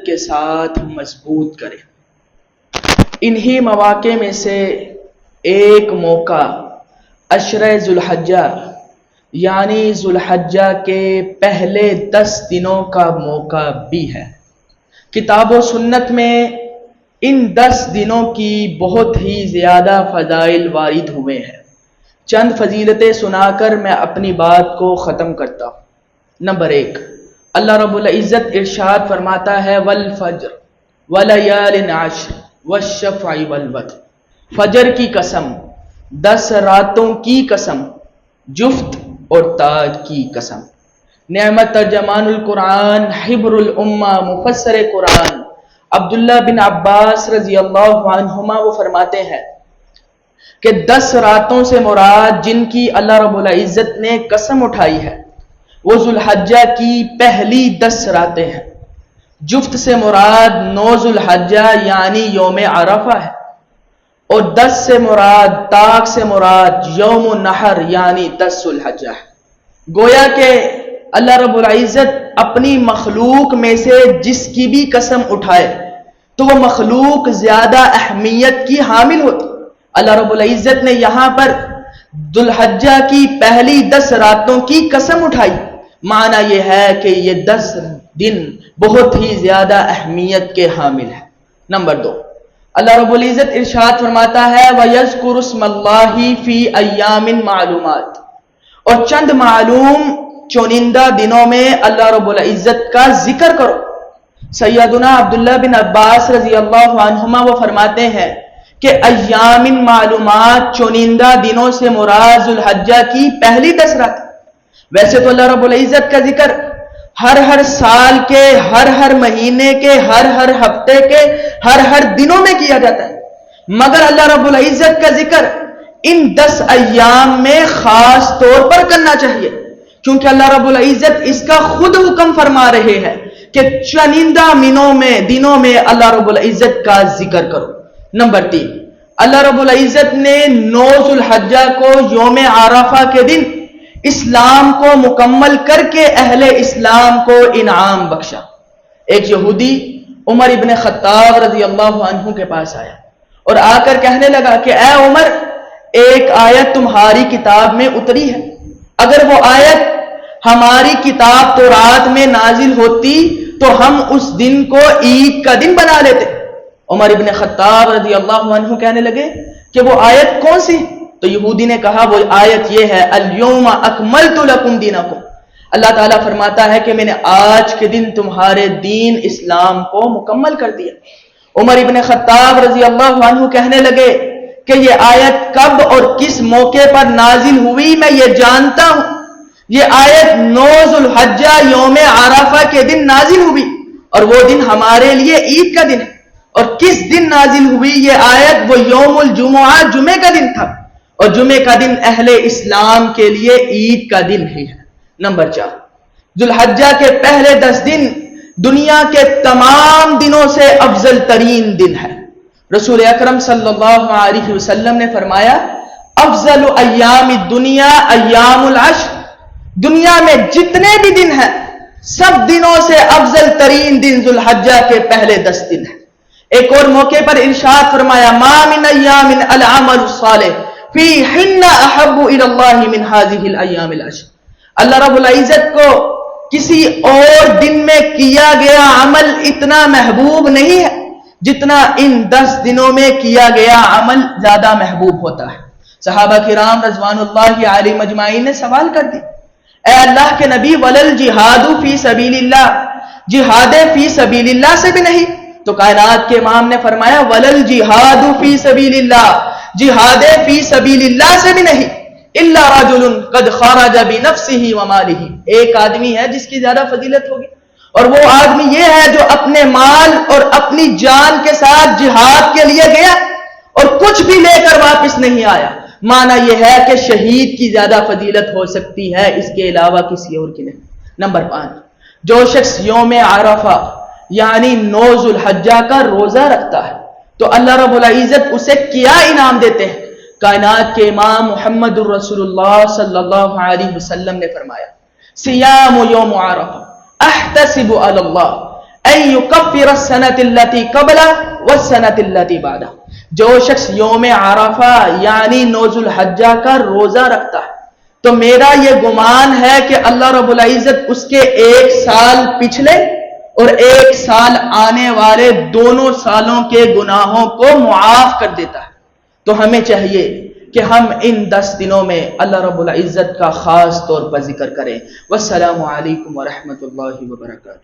کے ساتھ مضبوط کرے۔ انہی مواقع میں سے ایک موقع عشرہ ذوالحجہ یعنی ذوالحجہ کے پہلے 10 دنوں کا موقع بھی ہے۔ کتاب و سنت میں ان 10 دنوں کی بہت ہی زیادہ فضائل وارد ہوئے ہیں۔ چند فضیلتیں سنا کر میں اپنی بات کو ختم کرتا ہوں۔ نمبر 1، اللہ رب العزت ارشاد فرماتا ہے والفجر ولیال عشر والشفع والوتر، فجر کی قسم، 10 راتوں کی قسم، جفت اور تاج کی قسم۔ نعمت ترجمان القرآن، حبر الامہ، مفسر قرآن عبداللہ بن عباس رضی اللہ عنہما وہ فرماتے ہیں کہ 10 راتوں سے مراد جن کی اللہ رب العزت نے قسم اٹھائی ہے وہ ذوالحجہ کی پہلی 10 راتیں ہیں۔ جفت سے مراد 9 ذوالحجہ یعنی یوم عرفہ ہے، اور 10 سے مراد، تاک سے مراد یوم النحر یعنی 10 ذوالحجہ ہے۔ گویا کہ اللہ رب العزت اپنی مخلوق میں سے جس کی بھی قسم اٹھائے تو وہ مخلوق زیادہ اہمیت کی حامل ہوتی۔ اللہ رب العزت نے یہاں پر ذوالحجہ کی پہلی 10 راتوں کی قسم اٹھائی، معنی یہ ہے کہ یہ 10 دن بہت ہی زیادہ اہمیت کے حامل ہیں۔ نمبر 2، اللہ رب العزت ارشاد فرماتا ہے وَيَذْكُرُ اسْمَ اللَّهِ فِي أَيَّامٍ مَعْلُومَاتٍ، اور چند معلوم چنندہ دنوں میں اللہ رب العزت کا ذکر کرو۔ سیدنا عبداللہ بن عباس رضی اللہ عنہما وہ فرماتے ہیں کہ ایام معلومات چنندہ دنوں سے مراد ذوالحجہ کی پہلی 10 رات۔ ویسے تو اللہ رب العزت کا ذکر ہر سال کے، ہر مہینے کے، ہر ہفتے کے، ہر دنوں میں کیا جاتا ہے، مگر اللہ رب العزت کا ذکر ان 10 ایام میں خاص طور پر کرنا چاہیے، کیونکہ اللہ رب العزت اس کا خود حکم فرما رہے ہیں کہ چنندہ دنوں میں اللہ رب العزت کا ذکر کرو۔ نمبر 3، اللہ رب العزت نے 9 ذوالحجہ کو یوم عرفہ کے دن اسلام کو مکمل کر کے اہل اسلام کو انعام بخشا۔ ایک یہودی عمر ابن خطاب رضی اللہ عنہ کے پاس آیا اور آ کر کہنے لگا کہ اے عمر، ایک آیت تمہاری کتاب میں اتری ہے، اگر وہ آیت ہماری کتاب تورات میں نازل ہوتی تو ہم اس دن کو عید کا دن بنا لیتے۔ عمر ابن خطاب رضی اللہ عنہ کہنے لگے کہ وہ آیت کون سی؟ تو یہودی نے کہا وہ آیت یہ ہے الیوم اکملت لکم دینکم، اللہ تعالیٰ فرماتا ہے کہ میں نے آج کے دن تمہارے دین اسلام کو مکمل کر دیا۔ عمر ابن خطاب رضی اللہ عنہ کہنے لگے کہ یہ آیت کب اور کس موقع پر نازل ہوئی میں یہ جانتا ہوں، یہ آیت 9 ذوالحجہ یوم عرفہ کے دن نازل ہوئی، اور وہ دن ہمارے لیے عید کا دن ہے۔ اور کس دن نازل ہوئی یہ آیت؟ وہ یوم الجمعہ، جمعے کا دن تھا، اور جمعے کا دن اہل اسلام کے لیے عید کا دن ہی ہے۔ نمبر 4، ذوالحجہ کے پہلے 10 دن دنیا کے تمام دنوں سے افضل ترین دن ہے۔ رسول اکرم صلی اللہ علیہ وسلم نے فرمایا افضل ایام الدنیا ایام العشر، دنیا میں جتنے بھی دن ہیں سب دنوں سے افضل ترین دن ذوالحجہ کے پہلے 10 دن ہیں۔ ایک اور موقع پر ارشاد فرمایا ما من ایام العمل الصالح فیہن احب الی اللہ من هذه الایام العشر، اللہ رب العزت کو کسی اور دن میں کیا گیا عمل اتنا محبوب نہیں ہے جتنا ان 10 دنوں میں کیا گیا عمل زیادہ محبوب ہوتا ہے۔ صحابہ کرام رضوان اللہ علیہم اجمعین نے سوال کر دی، اے اللہ کے نبی ولل جہاد فی سبیل اللہ، جہاد فی سبیل اللہ سے بھی نہیں؟ تو کائنات کے امام نے فرمایا ولل جہاد فی سبیل اللہ، جہاد فی سبیل اللہ سے بھی نہیں، الا رجل قد خرج بنفسه وماله، ایک آدمی ہے جس کی زیادہ فضیلت ہوگی، اور وہ آدمی یہ ہے جو اپنے مال اور اپنی جان کے ساتھ جہاد کے لیے گیا اور کچھ بھی لے کر واپس نہیں آیا۔ معنی یہ ہے کہ شہید کی زیادہ فضیلت ہو سکتی ہے، اس کے علاوہ کسی اور کی نہیں۔ نمبر 5، جو شخص یوم عرفہ یعنی 9 ذوالحجہ کا روزہ رکھتا ہے تو اللہ رب العزت اسے کیا انعام دیتے ہیں؟ کائنات کے امام محمد الرسول اللہ صلی اللہ علیہ وسلم نے فرمایا سیام یوم عرفہ احتسب علی اللہ، ان یکفر السنۃ التی قبلہ والسنۃ التی بعدہ، جو شخص یوم عرفہ یعنی 9 ذو الحجہ کا روزہ رکھتا ہے تو میرا یہ گمان ہے کہ اللہ رب العزت اس کے 1 سال پچھلے اور 1 سال آنے والے دونوں سالوں کے گناہوں کو معاف کر دیتا ہے۔ تو ہمیں چاہیے کہ ہم ان 10 دنوں میں اللہ رب العزت کا خاص طور پر ذکر کریں۔ والسلام علیکم ورحمۃ اللہ وبرکاتہ۔